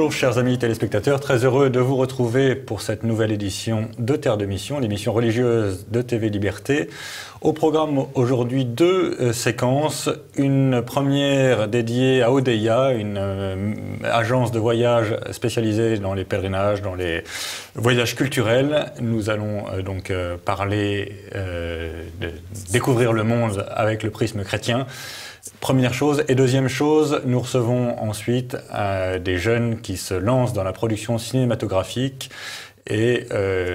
Bonjour chers amis téléspectateurs, très heureux de vous retrouver pour cette nouvelle édition de Terre de Mission, l'émission religieuse de TV Liberté. Au programme aujourd'hui deux séquences, une première dédiée à Odeya, une agence de voyage spécialisée dans les pèlerinages, dans les voyages culturels. Nous allons donc parler, découvrir le monde avec le prisme chrétien. Première chose. Et deuxième chose, nous recevons ensuite des jeunes qui se lancent dans la production cinématographique et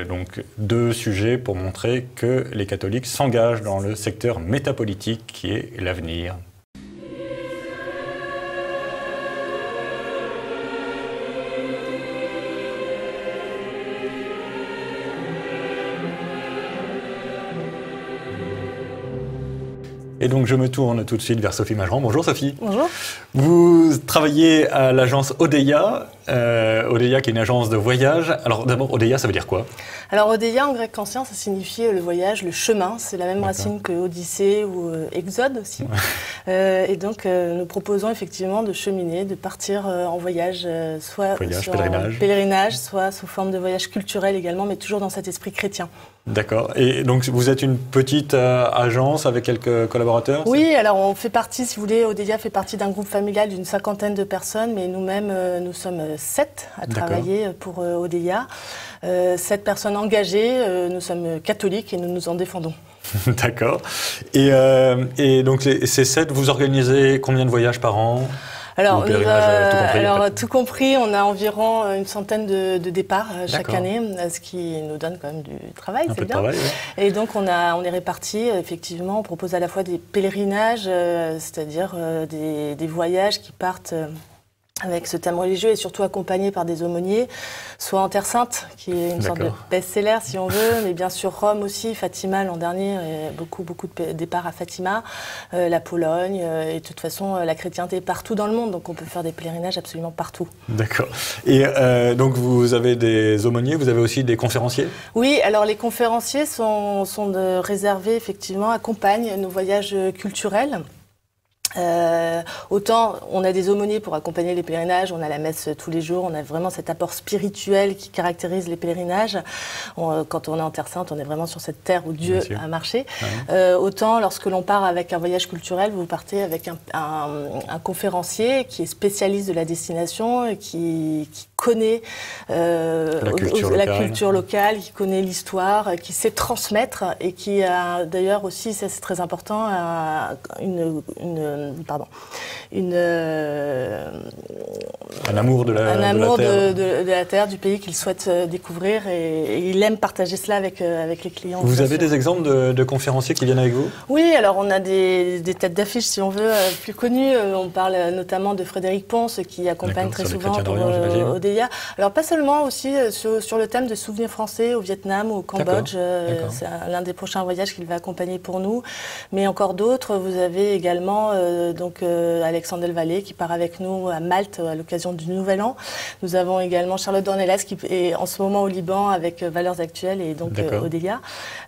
donc deux sujets pour montrer que les catholiques s'engagent dans le secteur métapolitique qui est l'avenir. Et donc je me tourne tout de suite vers Sophie Mageran. Bonjour Sophie. Bonjour. Vous travaillez à l'agence Odeya, Odeya qui est une agence de voyage. Alors d'abord, Odeya, ça veut dire quoi? Alors Odeya en grec ancien, ça signifie le voyage, le chemin. C'est la même racine que Odyssée ou Exode aussi. Ouais. Et donc nous proposons effectivement de cheminer, de partir en voyage, soit en pèlerinage, soit sous forme de voyage culturel également, mais toujours dans cet esprit chrétien. D'accord. Et donc, vous êtes une petite agence avec quelques collaborateurs? Oui, alors on fait partie, si vous voulez, Odeya fait partie d'un groupe familial d'une 50aine de personnes, mais nous-mêmes, nous sommes 7 à travailler pour Odeya. 7 personnes engagées, nous sommes catholiques et nous nous en défendons. D'accord. Et donc, ces 7, vous organisez combien de voyages par an? Alors, tout compris, on a environ une centaine de départs chaque année, ce qui nous donne quand même du travail, c'est bien. Travail, ouais. Et donc, on est répartis, effectivement, on propose à la fois des pèlerinages, c'est-à-dire des voyages qui partent avec ce thème religieux et surtout accompagné par des aumôniers, soit en Terre Sainte, qui est une sorte de best-seller si on veut, mais bien sûr Rome aussi, Fatima l'an dernier, beaucoup de départs à Fatima, la Pologne, et de toute façon la chrétienté partout dans le monde, donc on peut faire des pèlerinages absolument partout. D'accord. Et donc vous avez des aumôniers, vous avez aussi des conférenciers? Oui, alors les conférenciers sont réservés effectivement, accompagnent nos voyages culturels. Autant on a des aumôniers pour accompagner les pèlerinages, on a la messe tous les jours, on a vraiment cet apport spirituel qui caractérise les pèlerinages. Quand on est en Terre Sainte, on est vraiment sur cette terre où Dieu a marché. Ouais. Autant lorsque l'on part avec un voyage culturel, vous partez avec un conférencier qui est spécialiste de la destination et qui connaît la culture locale, qui connaît l'histoire, qui sait transmettre et qui a d'ailleurs aussi, ça c'est très important, un amour de la terre, du pays qu'il souhaite découvrir et il aime partager cela avec les clients. Vous avez des exemples de conférenciers qui viennent avec vous? Oui, alors on a des têtes d'affiche si on veut plus connues. On parle notamment de Frédéric Ponce qui accompagne très souvent pour Odeya. Alors pas seulement aussi sur le thème de souvenirs français au Vietnam ou au Cambodge. C'est l'un des prochains voyages qu'il va accompagner pour nous. Mais encore d'autres, vous avez également Alexandre Delvalle qui part avec nous à Malte à l'occasion du Nouvel An. Nous avons également Charlotte Dornelas qui est en ce moment au Liban avec Valeurs Actuelles et donc Odeya.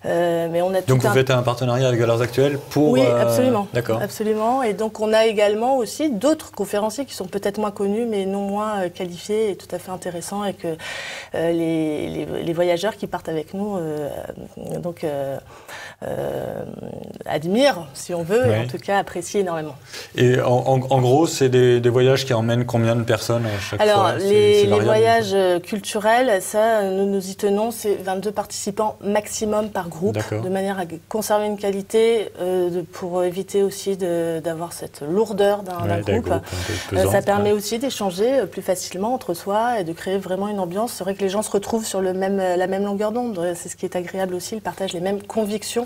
Mais on a donc vous faites un partenariat avec Valeurs Actuelles pour... Oui, absolument. Absolument. Et donc on a également aussi d'autres conférenciers qui sont peut-être moins connus mais non moins qualifiés et tout à fait intéressants et que les voyageurs qui partent avec nous admirent, si on veut, et en tout cas apprécient énormément. Et en gros, c'est des voyages qui emmènent combien de personnes à chaque fois? Alors, les voyages culturels, ça, nous y tenons, c'est 22 participants maximum par groupe, de manière à conserver une qualité, pour éviter aussi d'avoir cette lourdeur d'un groupe. Ça permet aussi d'échanger plus facilement entre soi et de créer vraiment une ambiance. C'est vrai que les gens se retrouvent sur la même longueur d'onde. C'est ce qui est agréable aussi, ils partagent les mêmes convictions.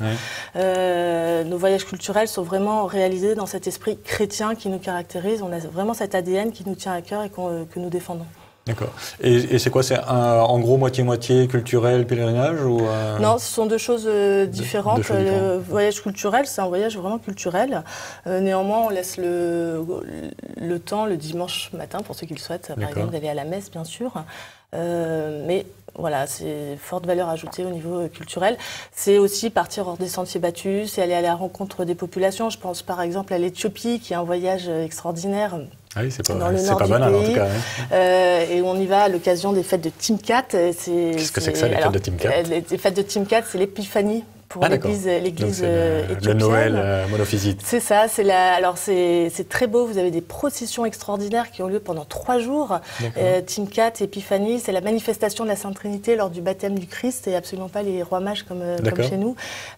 Nos voyages culturels sont vraiment réalisés dans cet esprit chrétien qui nous caractérise. On a vraiment cet ADN qui nous tient à cœur et que nous défendons. D'accord. Et c'est quoi? C'est en gros moitié-moitié culturel, pèlerinage ou Non, ce sont deux choses différentes. Le voyage culturel, c'est un voyage vraiment culturel. Néanmoins, on laisse le temps, le dimanche matin, pour ceux qui le souhaitent, par exemple, d'aller à la messe, bien sûr. Mais voilà, c'est forte valeur ajoutée au niveau culturel. C'est aussi partir hors des sentiers battus, c'est aller à la rencontre des populations. Je pense par exemple à l'Éthiopie, qui est un voyage extraordinaire. Oui, c'est pas banal en tout cas. Et on y va à l'occasion des fêtes de Timkat. Qu'est-ce que c'est que ça, les fêtes de Timkat? Les fêtes de Timkat, c'est l'épiphanie pour l'église éthiopienne. Le Noël monophysite. C'est ça, alors c'est très beau, vous avez des processions extraordinaires qui ont lieu pendant 3 jours. Timkat, Épiphanie, c'est la manifestation de la Sainte Trinité lors du baptême du Christ et absolument pas les rois mages comme chez nous.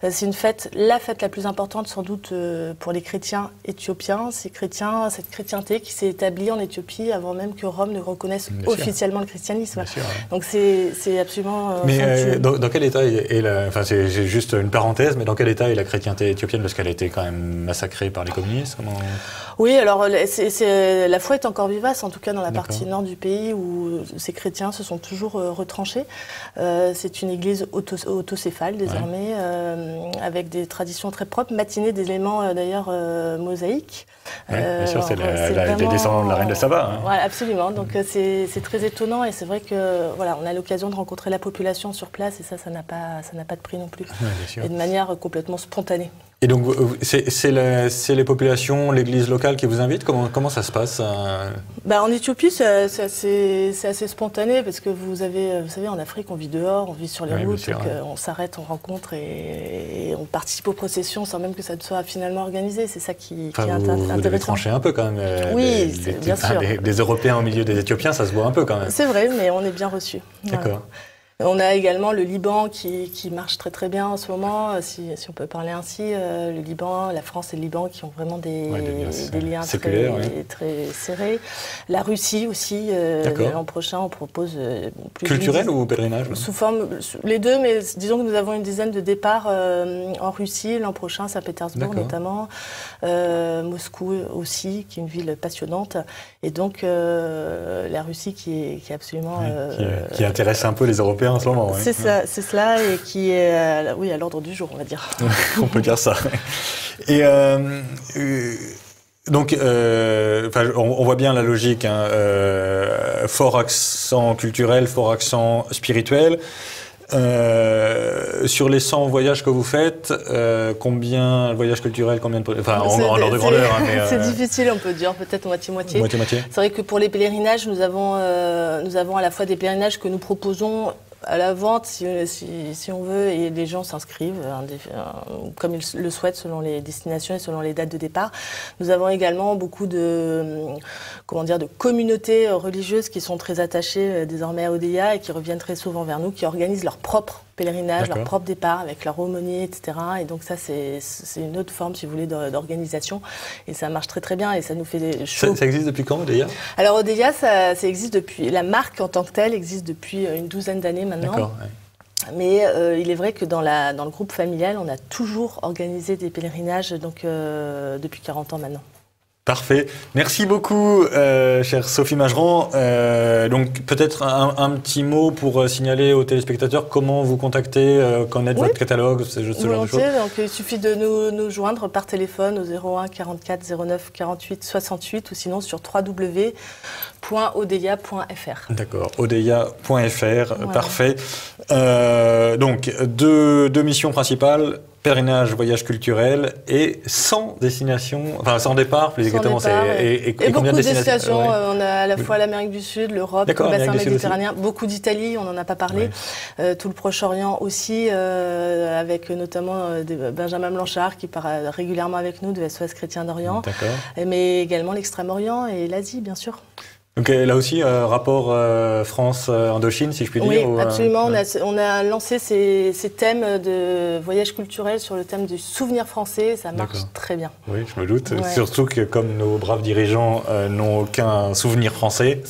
C'est une fête, la fête la plus importante sans doute pour les chrétiens éthiopiens. Cette chrétienté qui s'est établie en Éthiopie avant même que Rome ne reconnaisse officiellement le christianisme. Donc c'est absolument Mais dans quel état enfin c'est juste une parenthèse, mais dans quel état est la chrétienté éthiopienne? Parce qu'elle a été quand même massacrée par les communistes. Oui, alors la foi est encore vivace, en tout cas dans la partie nord du pays où ces chrétiens se sont toujours retranchés. C'est une église autocéphale désormais, avec des traditions très propres, matinée des éléments d'ailleurs mosaïques. Bien sûr, c'est les descendants de la reine de Saba. Ouais, absolument, donc c'est très étonnant et c'est vrai que on a l'occasion de rencontrer la population sur place et ça n'a pas de prix non plus. Et de manière complètement spontanée. Et donc, c'est les populations, l'église locale qui vous invite? Comment ça se passe? En Éthiopie, c'est assez spontané parce que vous savez, en Afrique, on vit dehors, on vit sur les routes, donc on s'arrête, on rencontre et on participe aux processions sans même que ça ne soit finalement organisé. C'est ça qui est intéressant. Vous devez trancher un peu quand même. Oui, bien sûr. Des Européens au milieu des Éthiopiens, ça se voit un peu quand même. C'est vrai, mais on est bien reçus. D'accord. On a également le Liban qui marche très très bien en ce moment, si on peut parler ainsi. Le Liban, la France et le Liban qui ont vraiment des liens très serrés. La Russie aussi, l'an prochain on propose plus culturel ou pèlerinage? Sous forme, les deux, mais disons que nous avons une dizaine de départs en Russie, l'an prochain, Saint-Pétersbourg notamment, Moscou aussi, qui est une ville passionnante. Et donc la Russie qui est absolument... qui intéresse un peu les Européens en ce moment. C'est cela, et qui est à l'ordre du jour, on va dire. On peut dire ça. Et donc, on voit bien la logique, fort accent culturel, fort accent spirituel. Sur les 100 voyages que vous faites, combien de voyages culturels, en ordre de grandeur c'est difficile, on peut dire, peut-être moitié-moitié. C'est vrai que pour les pèlerinages, nous avons à la fois des pèlerinages que nous proposons à la vente, si on veut, et les gens s'inscrivent comme ils le souhaitent selon les destinations et selon les dates de départ. Nous avons également beaucoup de communautés religieuses qui sont très attachées désormais à Odeya et qui reviennent très souvent vers nous, qui organisent leur propre pèlerinage, leur propre départ avec leur aumônier, etc. Et donc ça, c'est une autre forme, si vous voulez, d'organisation. Et ça marche très très bien et ça nous fait chaud. Ça existe depuis quand, Odeya? Alors Odeya, ça existe depuis... La marque en tant que telle existe depuis une douzaine d'années maintenant. D'accord, Mais il est vrai que dans le groupe familial, on a toujours organisé des pèlerinages depuis 40 ans maintenant. Parfait. Merci beaucoup, chère Sophie Mageran. Donc, peut-être un petit mot pour signaler aux téléspectateurs comment vous contacter, connaître votre catalogue, ce genre de choses. Donc, il suffit de nous joindre par téléphone au 01 44 09 48 68 ou sinon sur www.odeya.fr. D'accord, odeya.fr, parfait. Donc, deux missions principales. Pèlerinage, voyage culturel et 100 destinations, sans départ, plus exactement. Et combien de destinations on a à la fois l'Amérique du Sud, l'Europe, le bassin méditerranéen, beaucoup d'Italie, on n'en a pas parlé, tout le Proche-Orient aussi, avec notamment Benjamin Blanchard qui part régulièrement avec nous de SOS Chrétien d'Orient, mais également l'Extrême-Orient et l'Asie, bien sûr. Donc là aussi, rapport France-Indochine, si je puis dire. Oui, absolument. On a lancé ces thèmes de voyage culturel sur le thème du souvenir français. Ça marche très bien. Oui, je me doute. Surtout que comme nos braves dirigeants n'ont aucun souvenir français,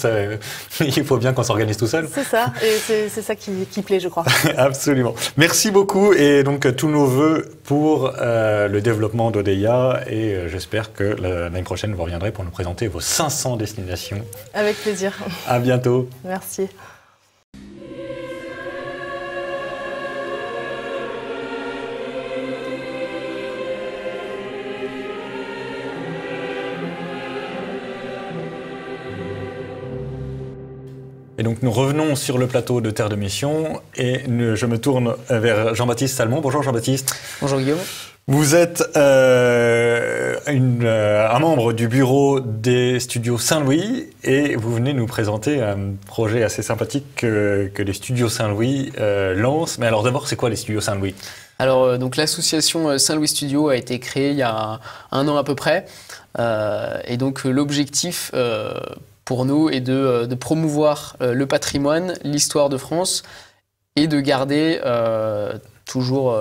il faut bien qu'on s'organise tout seul. C'est ça. Et c'est ça qui plaît, je crois. Absolument. Merci beaucoup. Et donc, tous nos vœux pour le développement d'Odeya. Et j'espère que l'année prochaine, vous reviendrez pour nous présenter vos 500 destinations. Avec plaisir. À bientôt. Merci. Et donc nous revenons sur le plateau de Terre de Mission et je me tourne vers Jean-Baptiste Salmon. Bonjour Jean-Baptiste. Bonjour Guillaume. Vous êtes un membre du bureau des studios Saint-Louis et vous venez nous présenter un projet assez sympathique que les studios Saint-Louis lancent. Mais alors d'abord, c'est quoi les studios Saint-Louis ? Alors donc l'association Saint-Louis Studio a été créée il y a 1 an à peu près. Et donc l'objectif pour nous est de promouvoir le patrimoine, l'histoire de France et de garder toujours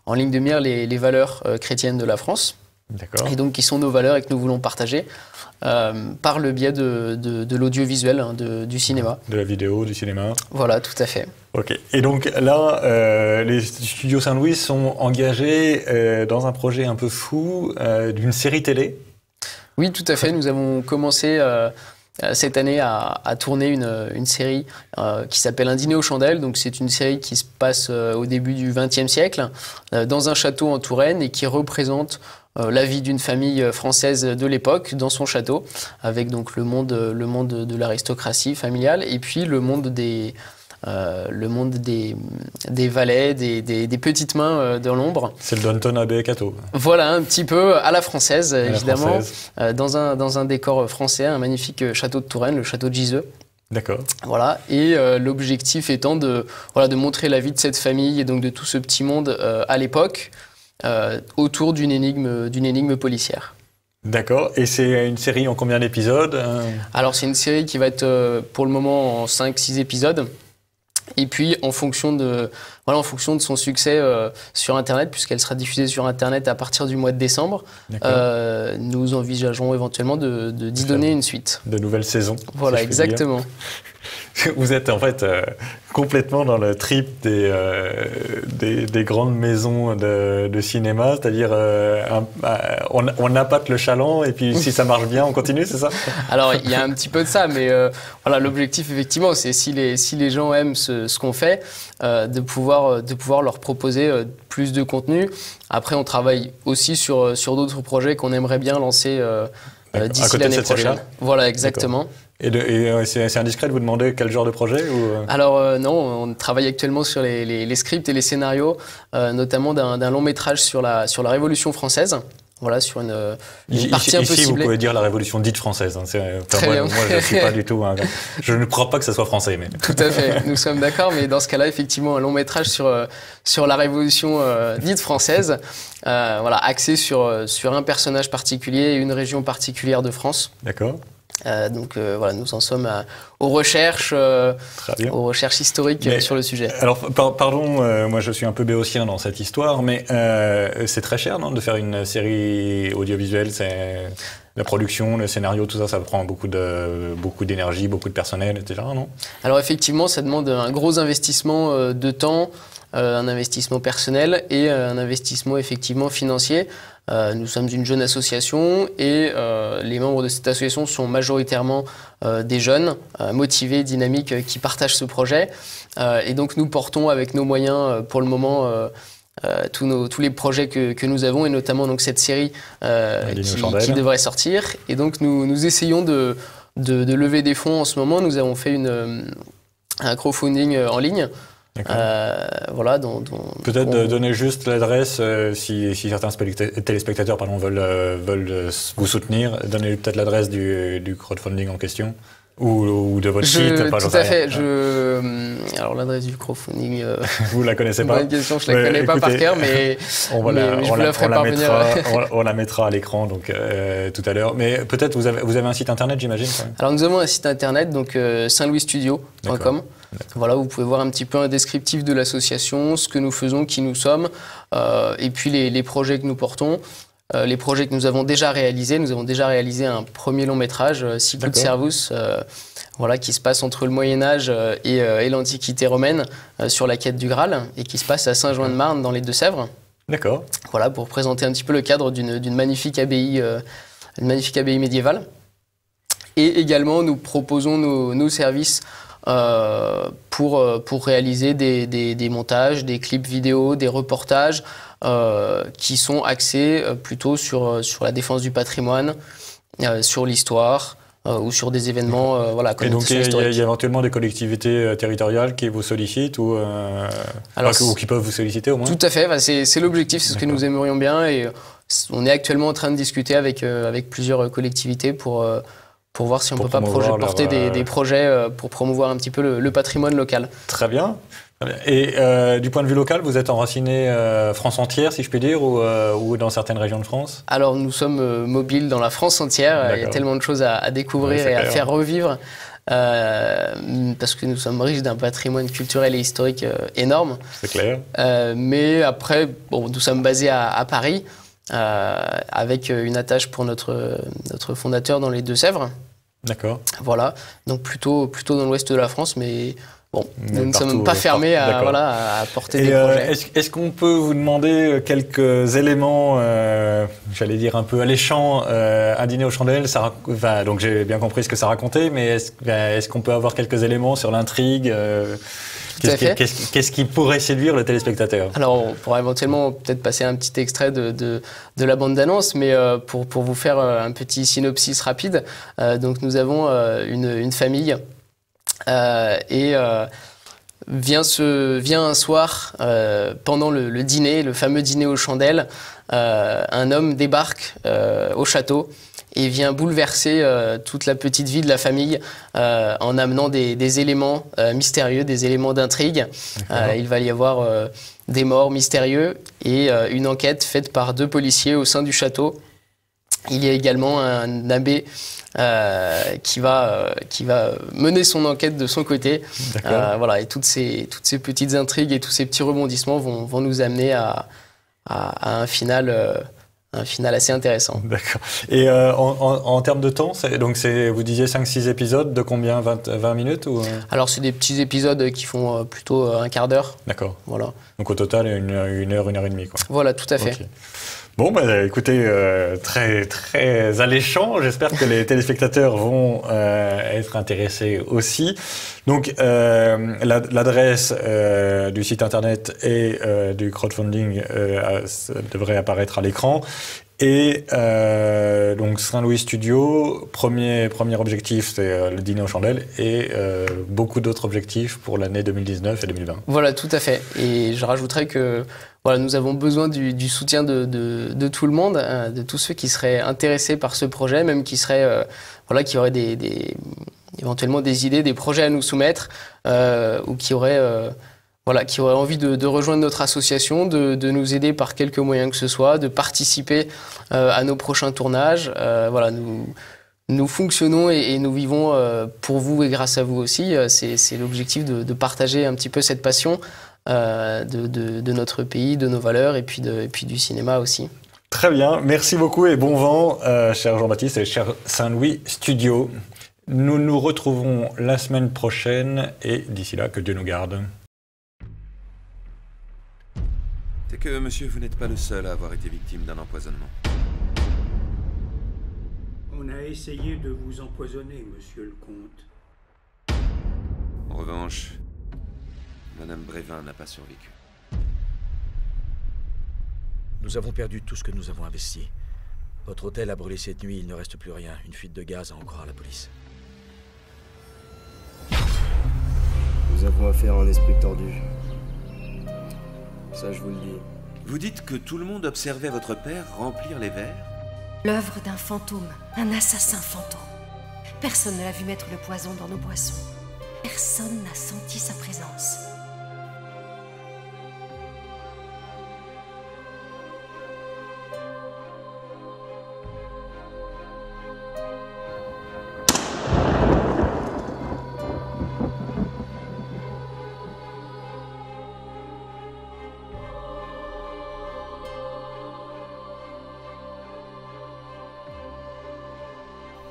en ligne de mire les valeurs chrétiennes de la France. D'accord. Et donc qui sont nos valeurs et que nous voulons partager par le biais de l'audiovisuel, du cinéma. De la vidéo, du cinéma. Voilà, tout à fait. Ok. Et donc là, les studios Saint-Louis sont engagés dans un projet un peu fou d'une série télé. Oui, tout à fait. Nous avons commencé cette année à tourner une série qui s'appelle Un dîner aux chandelles. Donc c'est une série qui se passe au début du XXe siècle dans un château en Touraine et qui représente la vie d'une famille française de l'époque dans son château, avec donc le monde de l'aristocratie familiale et puis le monde des valets, des petites mains dans l'ombre. C'est le Downton Abbey Cato. Voilà, un petit peu à la française, évidemment, dans un décor français, un magnifique château de Touraine, le château de Giseux. D'accord. Voilà, et l'objectif étant de montrer la vie de cette famille et donc de tout ce petit monde à l'époque autour d'une énigme policière. D'accord. Et c'est une série en combien d'épisodes ? Alors c'est une série qui va être pour le moment en 5-6 épisodes. Et puis en fonction de son succès sur Internet, puisqu'elle sera diffusée sur Internet à partir du mois de décembre, nous envisagerons éventuellement d'y donner une suite. De nouvelles saisons. Voilà, si exactement. Vous êtes en fait complètement dans le trip des grandes maisons de cinéma, c'est-à-dire on appâte le chaland et puis si ça marche bien, on continue, c'est ça ? Alors il y a un petit peu de ça, mais voilà, l'objectif effectivement, c'est si les gens aiment ce qu'on fait, de pouvoir leur proposer plus de contenu. Après, on travaille aussi sur d'autres projets qu'on aimerait bien lancer d'ici l'année prochaine. Voilà, exactement. D'accord. Et c'est indiscret de vous demander quel genre de projet ou... Alors non, on travaille actuellement sur les scripts et les scénarios, notamment d'un long métrage sur la Révolution française. Voilà, sur une partie un peu ciblée. Ici, vous pouvez dire la Révolution dite française. Hein. Moi, je ne suis pas du tout... je ne crois pas que ça soit français. Mais... Tout à fait, nous sommes d'accord. Mais dans ce cas-là, effectivement, un long métrage sur la Révolution dite française, axé sur un personnage particulier et une région particulière de France. D'accord. Nous en sommes aux recherches historiques sur le sujet. Alors, pardon, moi je suis un peu béotien dans cette histoire, mais c'est très cher, non, de faire une série audiovisuelle. C'est la production, le scénario, tout ça, ça prend beaucoup d'énergie, beaucoup de personnel, etc., non ? Alors effectivement, ça demande un gros investissement de temps, un investissement personnel et un investissement effectivement financier. Nous sommes une jeune association et les membres de cette association sont majoritairement des jeunes motivés, dynamiques, qui partagent ce projet. Et donc nous portons avec nos moyens pour le moment tous les projets que nous avons et notamment donc cette série qui devrait sortir. Et donc nous essayons de lever des fonds en ce moment. Nous avons fait un crowdfunding en ligne. Peut-être donner juste l'adresse si certains téléspectateurs veulent vous soutenir, donner peut-être l'adresse du crowdfunding en question ou de votre site. Tout à fait. Alors l'adresse du crowdfunding, vous la connaissez pas ? Bonne question, je la connais pas par cœur, mais je vous la ferai parvenir. On la mettra à l'écran donc tout à l'heure. Mais peut-être vous avez un site internet, j'imagine. Alors nous avons un site internet, donc saintlouisstudio.com. Voilà, vous pouvez voir un petit peu un descriptif de l'association, ce que nous faisons, qui nous sommes, et puis les projets que nous portons, les projets que nous avons déjà réalisés. Nous avons déjà réalisé un premier long métrage, Sicut Servus, qui se passe entre le Moyen-Âge et l'Antiquité romaine, sur la quête du Graal, et qui se passe à Saint-Jouin-de-Marne, dans les Deux-Sèvres. D'accord. Voilà, pour présenter un petit peu le cadre d'une magnifique abbaye médiévale. Et également, nous proposons nos services pour réaliser des montages, des clips vidéo, des reportages qui sont axés plutôt sur la défense du patrimoine, sur l'histoire, ou sur des événements. Voilà, et donc il y a éventuellement des collectivités territoriales qui vous sollicitent ou qui peuvent vous solliciter au moins? Tout à fait, c'est l'objectif, c'est ce que nous aimerions bien. Et on est actuellement en train de discuter avec plusieurs collectivités pour voir si on ne peut pas porter des projets pour promouvoir un petit peu le patrimoine local. Très bien. Et du point de vue local, vous êtes enraciné France entière, si je puis dire, ou dans certaines régions de France? Alors, nous sommes mobiles dans la France entière. Il y a tellement de choses à découvrir et à faire revivre, parce que nous sommes riches d'un patrimoine culturel et historique énorme. C'est clair. Mais après, nous sommes basés à Paris, avec une attache pour notre fondateur dans les Deux-Sèvres. D'accord. Voilà, donc plutôt dans l'ouest de la France, mais... Bon, nous ne sommes pas fermés à porter des projets. Est-ce qu'on peut vous demander quelques éléments, j'allais dire un peu alléchants, un dîner aux chandelles donc j'ai bien compris ce que ça racontait, mais est-ce qu'on peut avoir quelques éléments sur l'intrigue Qu'est-ce qui pourrait séduire le téléspectateur? Alors, on pourra éventuellement peut-être passer un petit extrait de la bande-annonce, mais pour vous faire un petit synopsis rapide, donc nous avons une famille vient un soir, pendant le dîner, le fameux dîner aux chandelles, un homme débarque au château et vient bouleverser toute la petite vie de la famille en amenant des éléments mystérieux, des éléments d'intrigue. Il va y avoir des morts mystérieux et une enquête faite par 2 policiers au sein du château. Il y a également un abbé qui va mener son enquête de son côté. Voilà, et toutes ces petites intrigues et tous ces petits rebondissements vont nous amener à un final assez intéressant. D'accord. Et en termes de temps, vous disiez 5-6 épisodes de combien? 20 minutes ou... Alors, c'est des petits épisodes qui font plutôt un quart d'heure. D'accord. Voilà. Donc, au total, une heure et demie, quoi. Voilà, tout à fait. Okay. Bon, écoutez, très, très alléchant. J'espère que les téléspectateurs vont être intéressés aussi. Donc, l'adresse du site internet et du crowdfunding devrait apparaître à l'écran. Et donc Saint-Louis Studio, premier objectif, c'est le dîner aux chandelles et beaucoup d'autres objectifs pour l'année 2019 et 2020. Voilà, tout à fait. Et je rajouterais que nous avons besoin du soutien de tout le monde, de tous ceux qui seraient intéressés par ce projet, même qui auraient éventuellement des idées, des projets à nous soumettre, ou qui auraient envie de rejoindre notre association, de nous aider par quelque moyen que ce soit, de participer à nos prochains tournages. Nous fonctionnons et nous vivons pour vous et grâce à vous aussi. C'est l'objectif de partager un petit peu cette passion de notre pays, de nos valeurs et puis du cinéma aussi. Très bien, merci beaucoup et bon vent, cher Jean-Baptiste et cher Saint-Louis Studio. Nous nous retrouvons la semaine prochaine et d'ici là, que Dieu nous garde. C'est que, monsieur, vous n'êtes pas le seul à avoir été victime d'un empoisonnement. On a essayé de vous empoisonner, monsieur le comte. En revanche, Madame Brévin n'a pas survécu. Nous avons perdu tout ce que nous avons investi. Votre hôtel a brûlé cette nuit, il ne reste plus rien. Une fuite de gaz, à en croire la police. Nous avons affaire à un esprit tordu. Ça, je vous le dis. Vous dites que tout le monde observait votre père remplir les verres? L'œuvre d'un fantôme, un assassin fantôme. Personne ne l'a vu mettre le poison dans nos boissons. Personne n'a senti sa présence.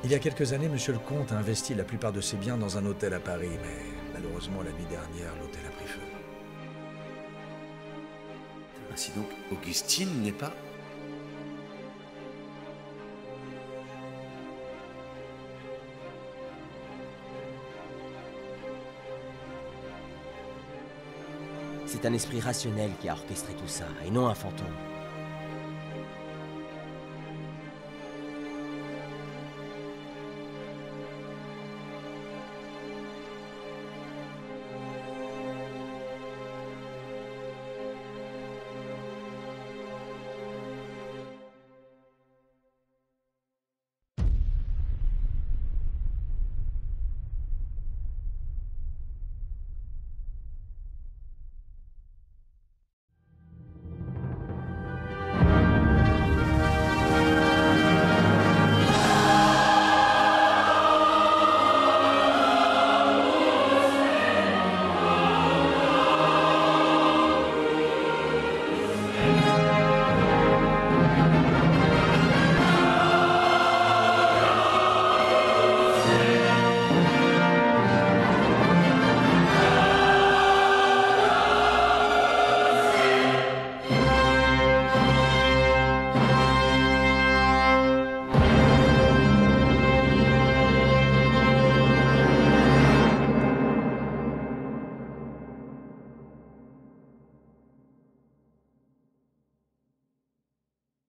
Il y a quelques années, monsieur le comte a investi la plupart de ses biens dans un hôtel à Paris, mais malheureusement, la nuit dernière, l'hôtel a pris feu. Ainsi donc, Augustine n'est pas... C'est un esprit rationnel qui a orchestré tout ça, et non un fantôme.